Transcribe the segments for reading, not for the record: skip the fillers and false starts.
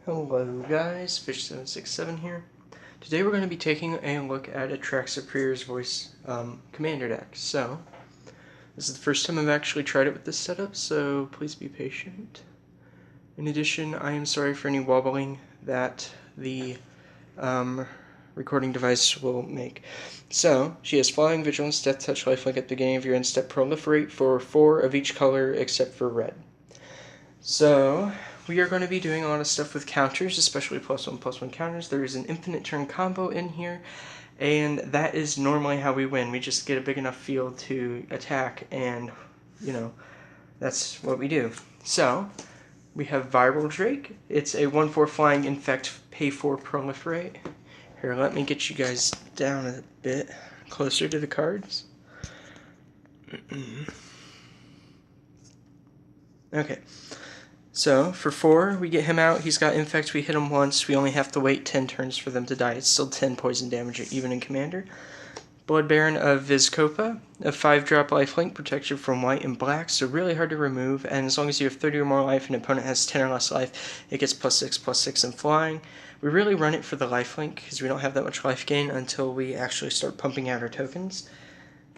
Hello guys, Fish767 here. Today we're going to be taking a look at Atraxa Preator's voice commander deck. So, this is the first time I've actually tried it with this setup, so please be patient. In addition, I am sorry for any wobbling that the recording device will make. So, she has Flying, Vigilance, Death Touch, Lifelink at the beginning of your end step, Proliferate for 4 of each color except for red. So, we are going to be doing a lot of stuff with counters, especially +1/+1 counters. There is an infinite turn combo in here, and that is normally how we win. We just get a big enough field to attack, and, that's what we do. So, we have Viral Drake. It's a 1/4 flying infect, pay 4 proliferate. Here, let me get you guys down a bit closer to the cards. Okay. So, for 4, we get him out. He's got Infect. We hit him once. We only have to wait 10 turns for them to die. It's still 10 poison damage, even in Commander. Blood Baron of Vizkopa. A 5-drop lifelink, protects you from white and black, so really hard to remove. And as long as you have 30 or more life and an opponent has 10 or less life, it gets +6/+6 in flying. We really run it for the lifelink, because we don't have that much life gain until we actually start pumping out our tokens.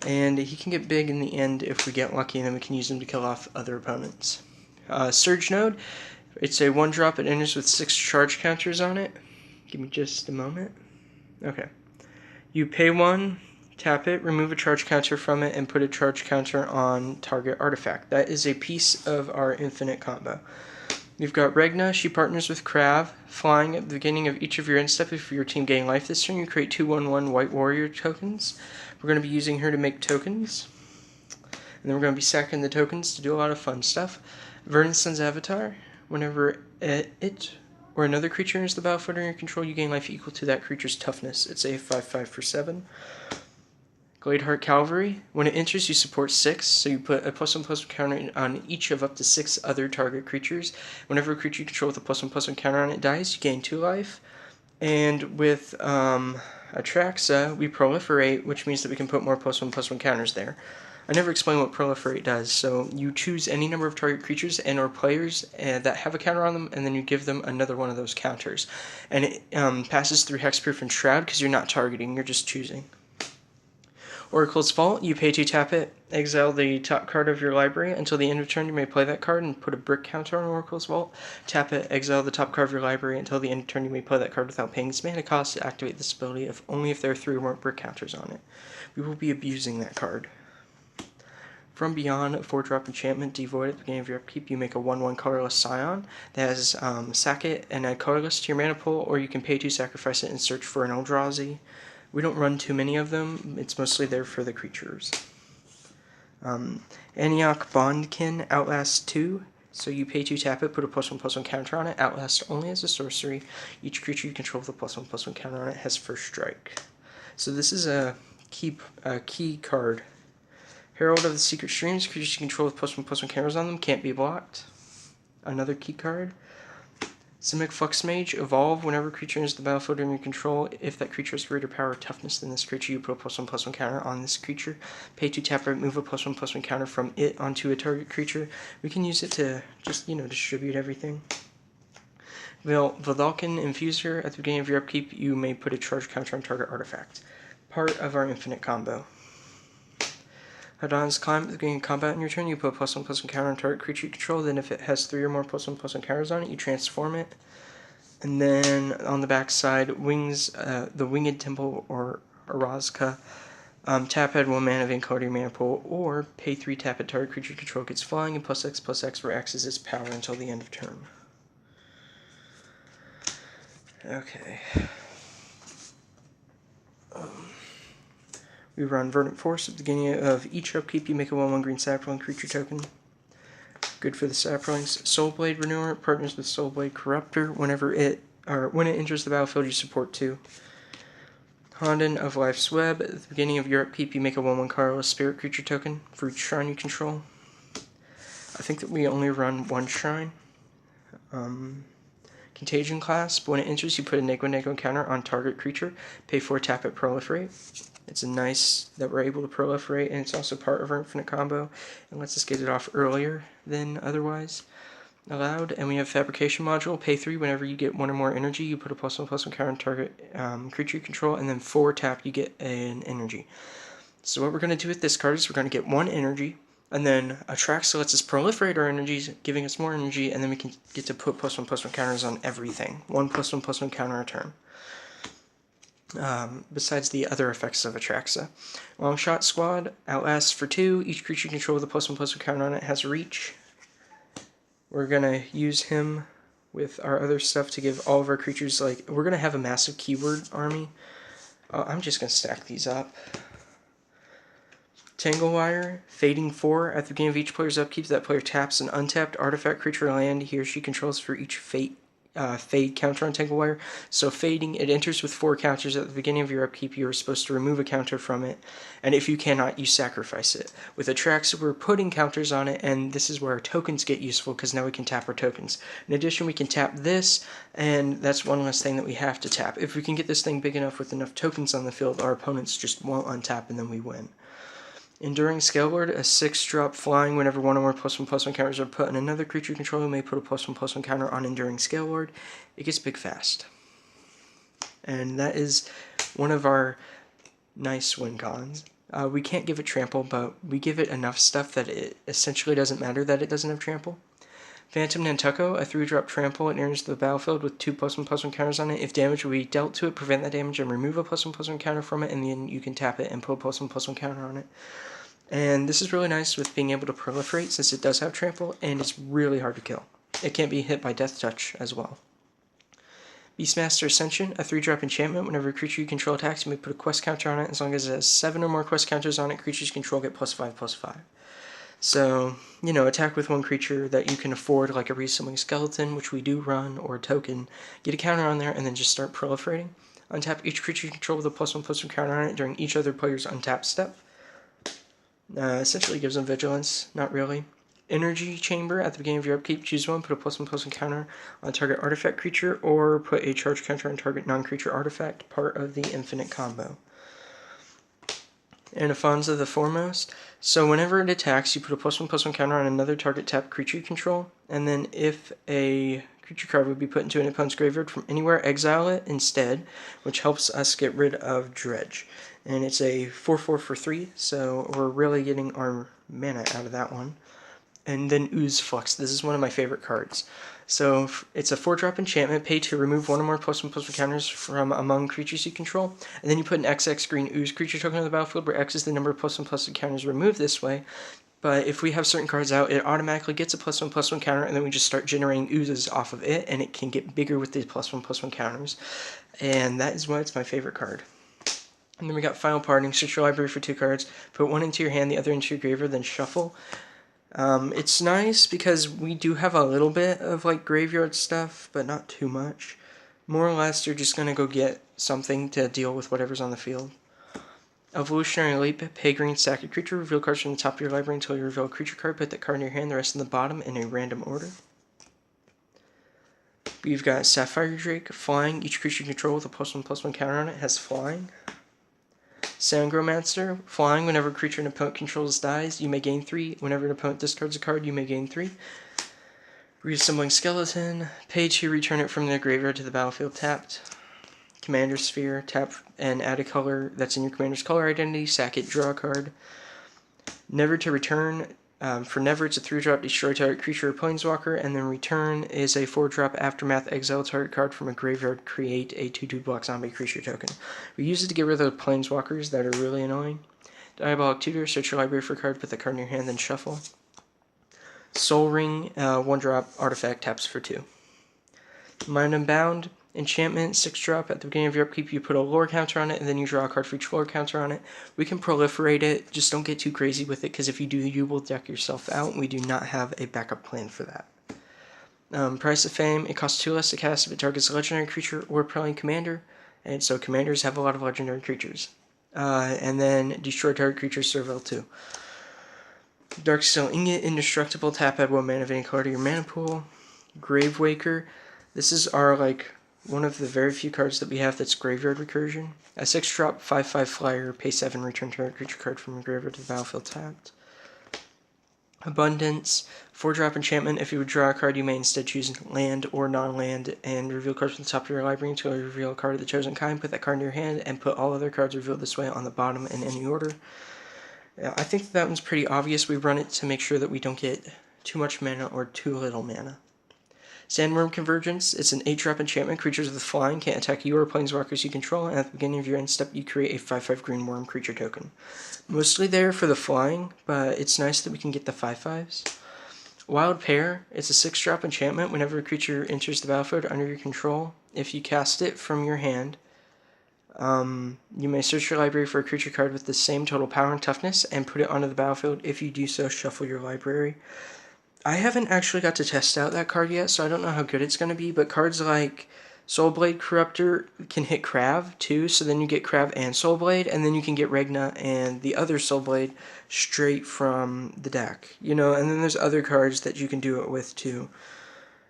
And he can get big in the end if we get lucky, and then we can use him to kill off other opponents. Surge Node, it's a 1-drop. It enters with 6 charge counters on it. Give me just a moment. Okay. You pay 1, tap it, remove a charge counter from it, and put a charge counter on target artifact. That is a piece of our infinite combo. We've got Regna. She partners with Krav. Flying at the beginning of each of your end step. If your team gain life this turn, you create 2/1/1 White Warrior tokens. We're going to be using her to make tokens. And then we're going to be sacking the tokens to do a lot of fun stuff. Vernon's Sun's Avatar. Whenever it or another creature enters the battlefield under your control, you gain life equal to that creature's toughness. It's a 5/5 for 7. Gladeheart Cavalry. When it enters, you support 6, so you put a +1/+1 counter on each of up to 6 other target creatures. Whenever a creature you control with a +1/+1 counter on it dies, you gain 2 life. And with Atraxa, we proliferate, which means that we can put more +1/+1 counters there. I never explained what proliferate does, so you choose any number of target creatures and or players that have a counter on them, and then you give them another one of those counters. And it passes through Hexproof and Shroud because you're not targeting, you're just choosing. Oracle's Vault, you pay to tap it, exile the top card of your library. Until the end of turn, you may play that card and put a brick counter on Oracle's Vault. Tap it, exile the top card of your library. Until the end of turn, you may play that card without paying its mana cost to activate this ability, only if there are 3 or more brick counters on it. We will be abusing that card. From Beyond, a 4-drop enchantment, devoid at the beginning of your upkeep. You make a 1/1 colorless Scion that has sack it and add colorless to your mana pool, or you can pay to sacrifice it and search for an Eldrazi. We don't run too many of them, it's mostly there for the creatures. Aniok Bondkin, Outlast 2. So you pay to tap it, put a +1/+1 counter on it. Outlast only as a sorcery. Each creature you control with a +1/+1 counter on it has first strike. So this is a key card. Herald of the Secret Streams. Creatures you control with +1/+1 counters on them can't be blocked. Another key card. Simic Flux Mage. Evolve. Whenever a creature enters the battlefield under your control, if that creature has greater power or toughness than this creature, you put a +1/+1 counter on this creature. Pay to tap or move a +1/+1 counter from it onto a target creature. We can use it to just, distribute everything. Vedalken Infuser. At the beginning of your upkeep, you may put a charge counter on target artifact. Part of our infinite combo. Hadon's Climb. At the beginning of combat in your turn, you put a +1/+1 counter on target creature you control. Then if it has 3 or more +1/+1 counters on it, you transform it. And then on the back side, Wings, the Winged Temple or Arazka. Tap, add 1 mana of incard to your mana pool, or pay 3, tap at target creature you control gets flying, and +X/+X for X is its power until the end of turn. Okay. We run Verdant Force. At the beginning of each upkeep, you make a 1/1 green sapling creature token. Good for the saplings. Soulblade Renewer partners with Soulblade Corruptor. When it enters the battlefield, you support 2. Honden of Life's Web. At the beginning of your upkeep, you make a 1/1 colorless spirit creature token for each shrine you control. I think that we only run 1 shrine. Contagion Clasp. When it enters, you put a -1/- counter on target creature. Pay 4, tap it, proliferate. It's a nice that we're able to proliferate, and it's also part of our infinite combo, and lets us get it off earlier than otherwise. allowed, and we have Fabrication Module. Pay 3 whenever you get 1 or more energy, you put a +1/+1 counter on target creature you control, and then 4 tap, you get an energy. So what we're going to do with this card is we're going to get 1 energy, and then Atraxa lets us proliferate our energies, giving us more energy, and then we can get to put +1/+1 counters on everything. 1 +1/+1 counter a turn. Besides the other effects of Atraxa. Long Shot Squad outlasts for 2. Each creature you control with a +1/+1 counter on it has reach. We're going to use him with our other stuff to give all of our creatures, like, we're going to have a massive keyword army. I'm just going to stack these up. Tangle Wire, Fading 4. At the beginning of each player's upkeep, that player taps an untapped artifact, creature, or land he or she controls for each fade counter on Tangle Wire. So fading, it enters with 4 counters. At the beginning of your upkeep, you are supposed to remove a counter from it, and if you cannot, you sacrifice it. With Atraxa, we're putting counters on it, and this is where our tokens get useful, because now we can tap our tokens. In addition, we can tap this, and that's one less thing that we have to tap. If we can get this thing big enough with enough tokens on the field, our opponents just won't untap, and then we win. Enduring Scaleward, a 6-drop flying. Whenever 1 or more +1/+1 counters are put on another creature you control, you may put a +1/+1 counter on Enduring Scaleward. It gets big fast. And that is one of our nice win cons. We can't give it trample, but we give it enough stuff that it essentially doesn't matter that it doesn't have trample. Phantom Nantucket, a 3-drop trample. It enters the battlefield with 2 +1/+1 counters on it. If damage will be dealt to it, prevent that damage and remove a +1/+1 counter from it, and then you can tap it and put a +1/+1 counter on it. And this is really nice with being able to proliferate, since it does have trample, and it's really hard to kill. It can't be hit by Death Touch as well. Beastmaster Ascension, a 3-drop enchantment. Whenever a creature you control attacks, you may put a quest counter on it. As long as it has 7 or more quest counters on it, creatures you control get +5/+5. So, attack with 1 creature that you can afford, like a Resummoning Skeleton, which we do run, or a token. Get a counter on there, and then just start proliferating. Untap each creature you control with a +1/+1 counter on it during each other player's untap step. Essentially gives them vigilance, not really. Energy Chamber, at the beginning of your upkeep, choose 1, put a +1/+1 counter on target artifact creature, or put a charge counter on target non-creature artifact, part of the infinite combo. And Afonso the Foremost. So whenever it attacks, you put a +1/+1 counter on another target tapped creature you control, and then if a creature card would be put into an opponent's graveyard from anywhere, exile it instead, which helps us get rid of Dredge. And it's a 4/4 for 3, so we're really getting our mana out of that one. And then Ooze Flux. This is one of my favorite cards. So it's a 4-drop enchantment. Pay to remove 1 or more +1/+1 counters from among creatures you control. And then you put an XX green Ooze creature token on the battlefield, where X is the number of +1/+1 counters removed this way. But if we have certain cards out, it automatically gets a +1/+1 counter, and then we just start generating oozes off of it, and it can get bigger with the +1/+1 counters. And that is why it's my favorite card. And then we got Final Parting. Search your library for 2 cards. Put 1 into your hand, the other into your graveyard, then shuffle. It's nice because we do have a little bit of graveyard stuff, but not too much. More or less, you're just going to go get something to deal with whatever's on the field. Evolutionary Leap, pay green, sack a creature, reveal cards from the top of your library until you reveal a creature card, put that card in your hand, the rest in the bottom in a random order. We've got Sapphire Drake, flying. Each creature you control with a +1/+1 counter on it has flying. Sangromancer, flying. Whenever a creature an opponent controls dies, you may gain 3. Whenever an opponent discards a card, you may gain 3. Reassembling Skeleton, pay to return it from the graveyard to the battlefield tapped. Commander Sphere, tap and add a color that's in your commander's color identity, sack it, draw a card. Never to return. For Never, it's a 3-drop, destroy target creature or planeswalker, and then Return is a 4-drop Aftermath, exile target card from a graveyard, create a 2/2 block zombie creature token. We use it to get rid of the planeswalkers that are really annoying. Diabolic Tutor, search your library for a card, put the card in your hand, then shuffle. Soul Ring, 1-drop artifact, taps for 2. Mind Unbound, enchantment, 6-drop. At the beginning of your upkeep, you put a lore counter on it, and then you draw a card for each lore counter on it. We can proliferate it, just don't get too crazy with it, because if you do, you will deck yourself out, and we do not have a backup plan for that. Price of Fame, it costs 2 less to cast if it targets a legendary creature or playing commander, and so commanders have a lot of legendary creatures. And then destroy target creature, Serval 2. Darksteel Ingot, indestructible, tap, add 1 mana of any color to your mana pool. Gravewaker, this is our, one of the very few cards that we have that's Graveyard Recursion. A 6-drop, 5/5 flyer, pay 7, return target creature card from your graveyard to the battlefield tapped. Abundance, 4-drop enchantment. If you would draw a card, you may instead choose land or non-land and reveal cards from the top of your library until you reveal a card of the chosen kind. Put that card in your hand and put all other cards revealed this way on the bottom in any order. I think that one's pretty obvious. We run it to make sure that we don't get too much mana or too little mana. Sandworm Convergence, it's an 8-drop enchantment. Creatures with flying can't attack you or planeswalkers you control, and at the beginning of your end step, you create a 5/5 green worm creature token. Mostly there for the flying, but it's nice that we can get the 5/5s. Wild Pear, it's a 6-drop enchantment. Whenever a creature enters the battlefield under your control, if you cast it from your hand, you may search your library for a creature card with the same total power and toughness and put it onto the battlefield. If you do so, shuffle your library. I haven't actually got to test out that card yet, so I don't know how good it's going to be, but cards like Soulblade Corruptor can hit Krav too, so then you get Krav and Soulblade, and then you can get Regna and the other Soulblade straight from the deck, and then there's other cards that you can do it with too.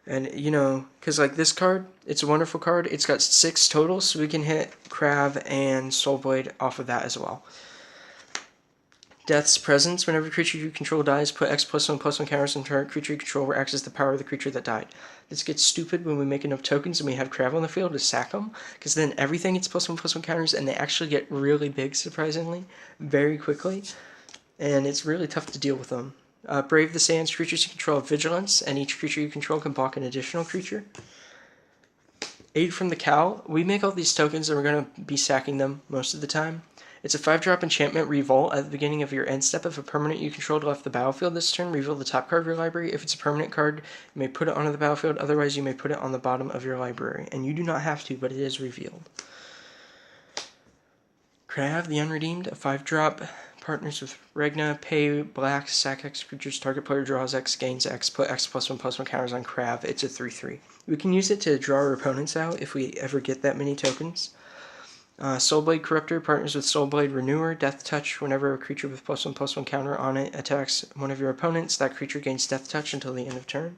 And, because like this card, it's a wonderful card. It's got 6 total, so we can hit Krav and Soulblade off of that as well. Death's Presence. Whenever a creature you control dies, put X+1/+1 counters on target creature you control where X is the power of the creature that died. This gets stupid when we make enough tokens and we have Krav on the field to sack them, because then everything gets +1/+1 counters, and they actually get really big, surprisingly, very quickly, and it's really tough to deal with them. Brave the Sands. Creatures you control have Vigilance, and each creature you control can block an additional creature. Aid from the Cowl. We make all these tokens, and we're going to be sacking them most of the time. It's a 5-drop enchantment, Revolt. At the beginning of your end step, if a permanent you controlled left the battlefield this turn, reveal the top card of your library. If it's a permanent card, you may put it onto the battlefield, otherwise you may put it on the bottom of your library. And you do not have to, but it is revealed. Krav, the Unredeemed, a 5-drop, partners with Regna, pay black, sack X creatures, target player draws X, gains X, put X+1/+1 counters on Krav. It's a 3/3. We can use it to draw our opponents out if we ever get that many tokens. Soulblade Corruptor partners with Soulblade Renewer. Death Touch. Whenever a creature with +1/+1 counter on it attacks one of your opponents, that creature gains Death Touch until the end of turn.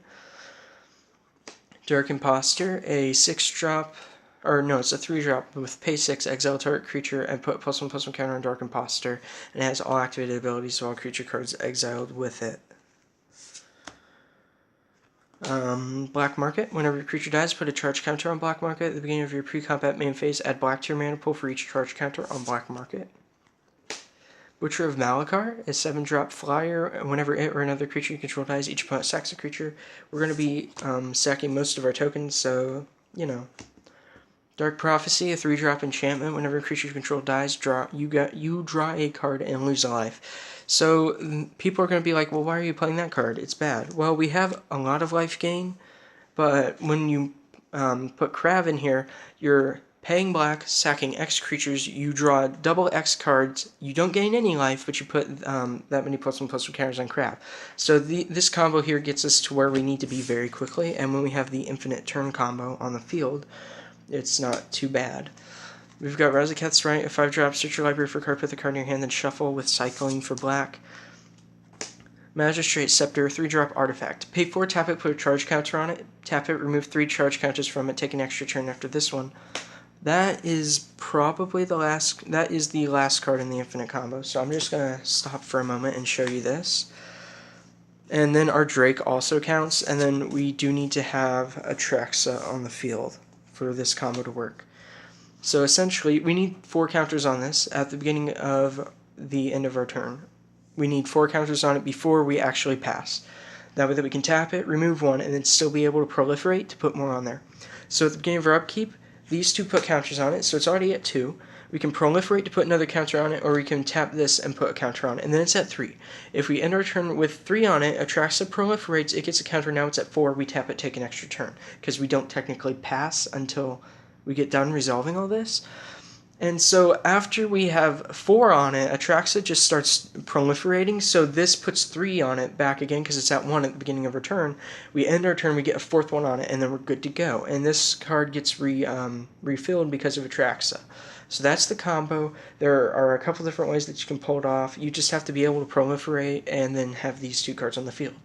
Dark Imposter, a 6-drop, it's a 3-drop with pay 6, exile target creature, and put +1/+1 counter on Dark Imposter, and it has all activated abilities, so all creature cards exiled with it. Black Market. Whenever your creature dies, put a charge counter on Black Market. At the beginning of your pre-combat main phase, add black to your mana pool for each charge counter on Black Market. Butcher of Malakar, a 7-drop flyer. Whenever it or another creature you control dies, each opponent sacks a creature. We're going to be sacking most of our tokens, so, Dark Prophecy, a 3-drop enchantment. Whenever a creature you control dies, you draw a card and lose a life. So people are going to be like, well, why are you playing that card? It's bad. Well, we have a lot of life gain, but when you put Krav in here, you're paying black, sacking X creatures, you draw double X cards, you don't gain any life, but you put that many +1/+1 counters on Krav. So this combo here gets us to where we need to be very quickly, and when we have the infinite turn combo on the field, it's not too bad. We've got Razaketh's Right, a 5-drop, search your library for a card, put the card in your hand, then shuffle with cycling for black. Magistrate Scepter, 3-drop artifact. Pay 4, tap it, put a charge counter on it. Tap it, remove 3 charge counters from it, take an extra turn after this one. That is probably the last card in the infinite combo, so I'm just going to stop for a moment and show you this. And then our Drake also counts, and then we do need to have Atraxa on the field for this combo to work. So essentially, we need 4 counters on this at the beginning of the end of our turn. We need 4 counters on it before we actually pass. That way that we can tap it, remove 1, and then still be able to proliferate to put more on there. So at the beginning of our upkeep, these 2 put counters on it, so it's already at 2. We can proliferate to put another counter on it, or we can tap this and put a counter on it, and then it's at 3. If we end our turn with 3 on it, Atraxa proliferates, it gets a counter, now it's at 4, we tap it, take an extra turn, because we don't technically pass until we get done resolving all this. And so after we have 4 on it, Atraxa just starts proliferating, so this puts 3 on it back again because it's at 1 at the beginning of our turn. We end our turn, we get a 4th one on it, and then we're good to go. And this card gets refilled because of Atraxa. So that's the combo. There are a couple different ways that you can pull it off. You just have to be able to proliferate and then have these 2 cards on the field.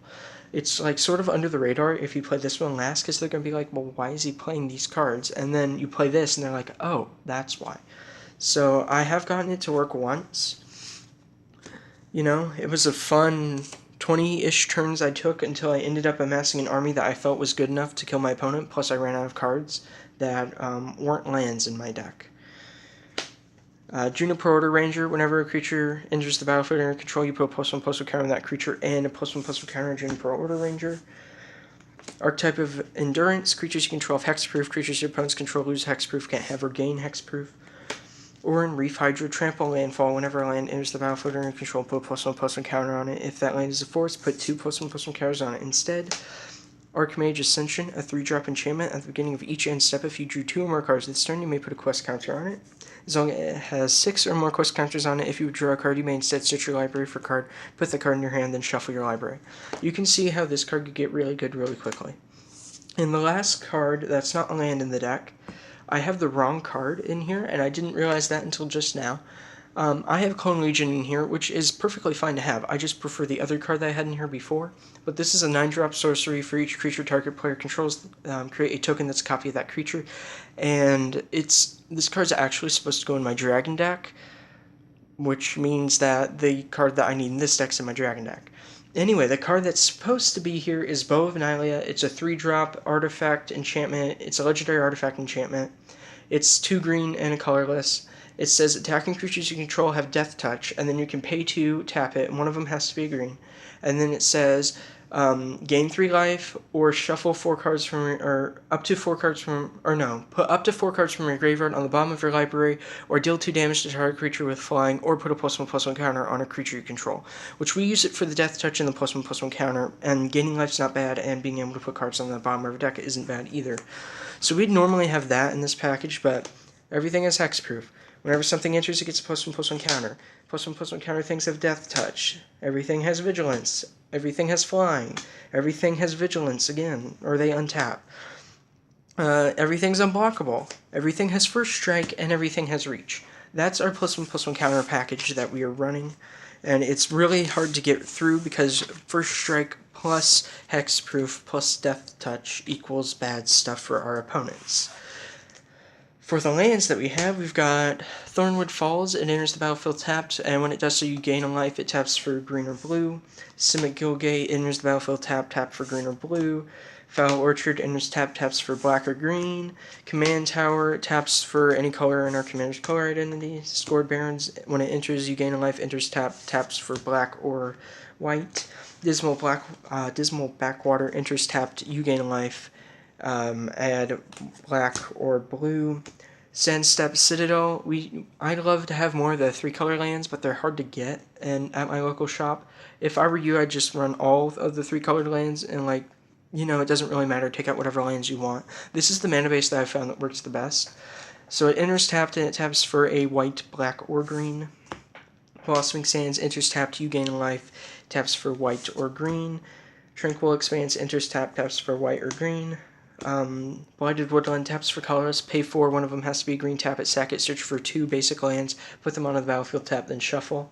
It's like sort of under the radar if you play this one last, because they're going to be like, well, why is he playing these cards? And then you play this, and they're like, oh, that's why. So I have gotten it to work once. It was a fun 20-ish turns I took until I ended up amassing an army that I felt was good enough to kill my opponent, plus I ran out of cards that weren't lands in my deck. Juniper Order Ranger, whenever a creature enters the battlefield under control, you put a +1/+1 counter on that creature and a +1/+1 counter on Juniper Order Ranger. Archetype of Endurance, creatures you control have hexproof, creatures your opponents control lose hexproof, can't have or gain hexproof. Orin, Reef Hydra, Trample Landfall, whenever a land enters the battlefield under control, put a +1/+1 counter on it. If that land is a forest, put 2 +1/+1 counters on it instead. Archmage Ascension, a 3-drop enchantment. At the beginning of each end step, if you drew 2 or more cards this turn, you may put a quest counter on it. As long as it has 6 or more quest counters on it, if you draw a card, you may instead search your library for a card, put the card in your hand, then shuffle your library. You can see how this card could get really good really quickly. In the last card, that's not a land in the deck, I have the wrong card in here, and I didn't realize that until just now. I have Clone Legion in here, which is perfectly fine to have. I just prefer the other card that I had in here before. But this is a 9-drop sorcery. For each creature target player controls, create a token that's a copy of that creature. And this card's actually supposed to go in my Dragon deck, which means that the card that I need in this deck's in my Dragon deck. Anyway, the card that's supposed to be here is Bow of Nylia. It's a 3-drop artifact enchantment. It's a legendary artifact enchantment. It's 2 green and a colorless. It says attacking creatures you control have Death Touch, and then you can pay 2, tap it, and one of them has to be a green. And then it says gain 3 life, or shuffle 4 cards from, or up to 4 cards from, or no, put up to 4 cards from your graveyard on the bottom of your library, or deal 2 damage to target creature with flying, or put a +1/+1 counter on a creature you control. Which we use it for the Death Touch and the +1/+1 counter, and gaining life's not bad, and being able to put cards on the bottom of your deck isn't bad either. So we'd normally have that in this package, but everything is hexproof. Whenever something enters, it gets a +1/+1 counter. +1/+1 counter things have Death Touch. Everything has Vigilance. Everything has Flying. Everything has Vigilance again, or they untap. Everything's unblockable. Everything has First Strike, and everything has Reach. That's our +1/+1 counter package that we are running, and it's really hard to get through because First Strike plus Hexproof plus Death Touch equals bad stuff for our opponents. For the lands that we have, we've got Thornwood Falls. It enters the battlefield tapped, and when it does so, you gain a life. It taps for green or blue. Simic Gilgate enters the battlefield tapped for green or blue. Foul Orchard enters taps for black or green. Command Tower taps for any color in our commander's color identity. Scored Barons, when it enters, you gain a life. Enters taps for black or white. Dismal Backwater enters tapped, you gain a life. Add black or blue. Sandstep Citadel, I'd love to have more of the 3-color lands, but they're hard to get at my local shop. If I were you, I'd just run all of the 3-colored lands, and it doesn't really matter, take out whatever lands you want. This is the mana base that I found that works the best. So it enters tapped, and it taps for a white, black, or green. Blossoming Sands enters tapped, you gain a life, taps for white or green. Tranquil Expanse enters taps for white or green. Blighted Woodland taps for colorless, pay 4, one of them has to be a green, tap it, sack it, search for 2 basic lands, put them onto the battlefield, tap, then shuffle.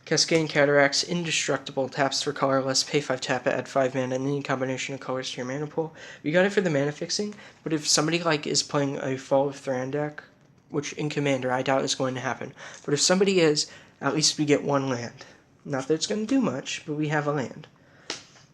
Cascading Cataracts, indestructible, taps for colorless, pay 5, tap it, add 5 mana, and any combination of colors to your mana pool. You got it for the mana fixing, but if somebody is playing a Fall of Thran deck, which in Commander I doubt is going to happen, but if somebody is, at least we get 1 land. Not that it's going to do much, but we have a land.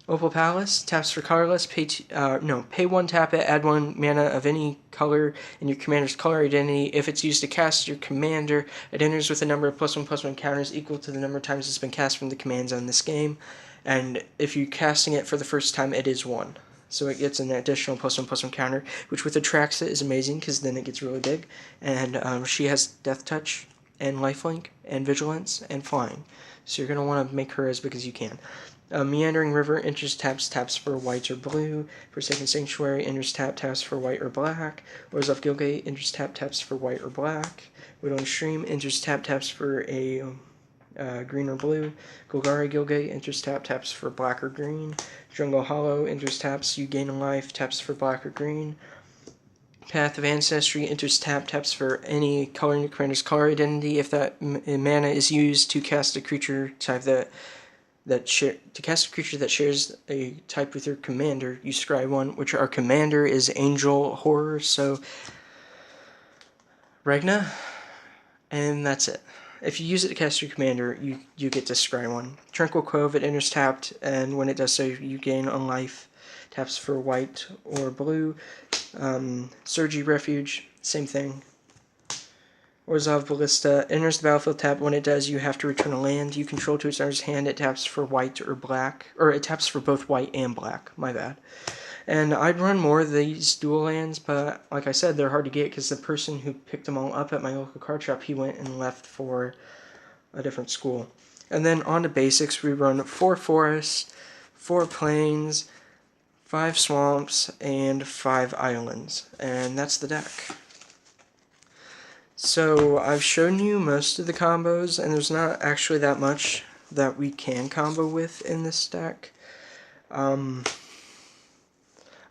Opal Palace, taps for colorless, pay 1, tap it, add 1 mana of any color in your commander's color identity. If it's used to cast your commander, it enters with a number of +1/+1 counters equal to the number of times it's been cast from the command zone this game. And if you're casting it for the first time, it is 1. So it gets an additional +1/+1 counter, which with Atraxa is amazing because then it gets really big. And she has Death Touch and Lifelink and Vigilance and Flying. So you're going to want to make her as big as you can. Meandering River enters taps for white or blue. Forsaken Sanctuary enters taps for white or black. Rose of Gilgate enters taps for white or black. Woodland Stream enters taps for a green or blue. Golgari Gilgate enters taps for black or green. Jungle Hollow enters taps, you gain a life, taps for black or green. Path of Ancestry enters taps for any color in your commander's color identity. If that mana is used to cast a creature type to cast a creature that shares a type with your commander, you scry 1, which our commander is Angel Horror, so Regna, and that's it. if you use it to cast your commander, you get to scry one. Tranquil Cove, it enters tapped, and when it does so, you gain on life. Taps for white or blue. Surgy Refuge, same thing. Orzhov Ballista enters the battlefield tap. When it does, you have to return a land you control to its owner's hand. It taps for white or black, or it taps for both white and black. My bad. And I'd run more of these dual lands, but like I said, they're hard to get because the person who picked them all up at my local card shop, he went and left for a different school. And then on to basics, we run 4 forests, 4 plains, 5 swamps, and 5 islands. And that's the deck. So I've shown you most of the combos, and there's not actually that much that we can combo with in this deck. A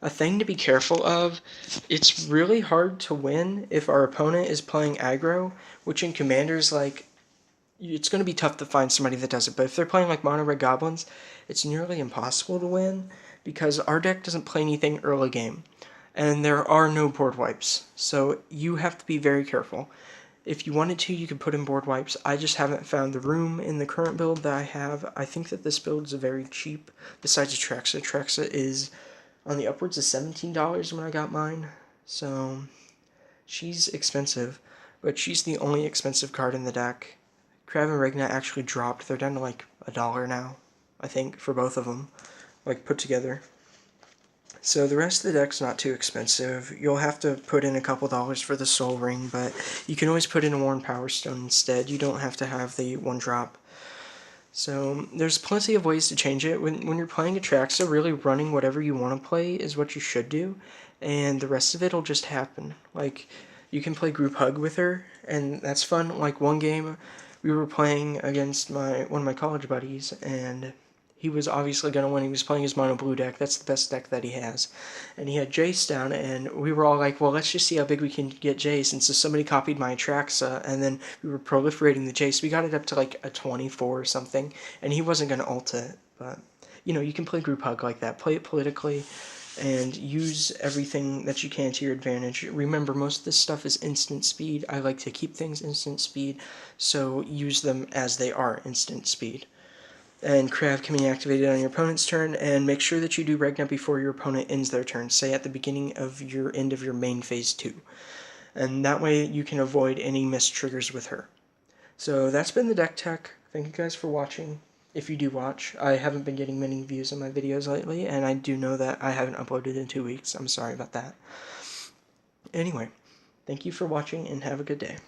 thing to be careful of, it's really hard to win if our opponent is playing aggro, which in Commanders, like, it's going to be tough to find somebody that does it. But if they're playing like Mono Red Goblins, it's nearly impossible to win because our deck doesn't play anything early game. And there are no board wipes, so you have to be very careful. If you wanted to, you could put in board wipes. I just haven't found the room in the current build that I have. I think that this build is very cheap, besides Atraxa. Atraxa is on the upwards of $17 when I got mine, so she's expensive, but she's the only expensive card in the deck. Krav and Regna actually dropped. They're down to like $1 now, I think, for both of them, like put together. So the rest of the deck's not too expensive. You'll have to put in a couple dollars for the Soul Ring, but you can always put in a Worn Power Stone instead. You don't have to have the 1-drop. So there's plenty of ways to change it. When you're playing Atraxa, really running whatever you want to play is what you should do, and the rest of it will just happen. Like, you can play Group Hug with her, and that's fun. Like, one game, we were playing against one of my college buddies, and he was obviously going to win. He was playing his mono blue deck. That's the best deck that he has. And he had Jace down, and we were all like, well, let's just see how big we can get Jace. And so somebody copied my Atraxa, and then we were proliferating the Jace. We got it up to like a 24 or something, and he wasn't going to ult it. But, you know, you can play Group Hug like that. Play it politically, and use everything that you can to your advantage. Remember, most of this stuff is instant speed. I like to keep things instant speed, so use them as they are instant speed. And Krav can be activated on your opponent's turn, and make sure that you do Regna before your opponent ends their turn, say at the beginning of your end of your main phase 2. And that way you can avoid any missed triggers with her. So that's been the deck tech. Thank you guys for watching. If you do watch, I haven't been getting many views on my videos lately, and I do know that I haven't uploaded in 2 weeks. I'm sorry about that. Anyway, thank you for watching, and have a good day.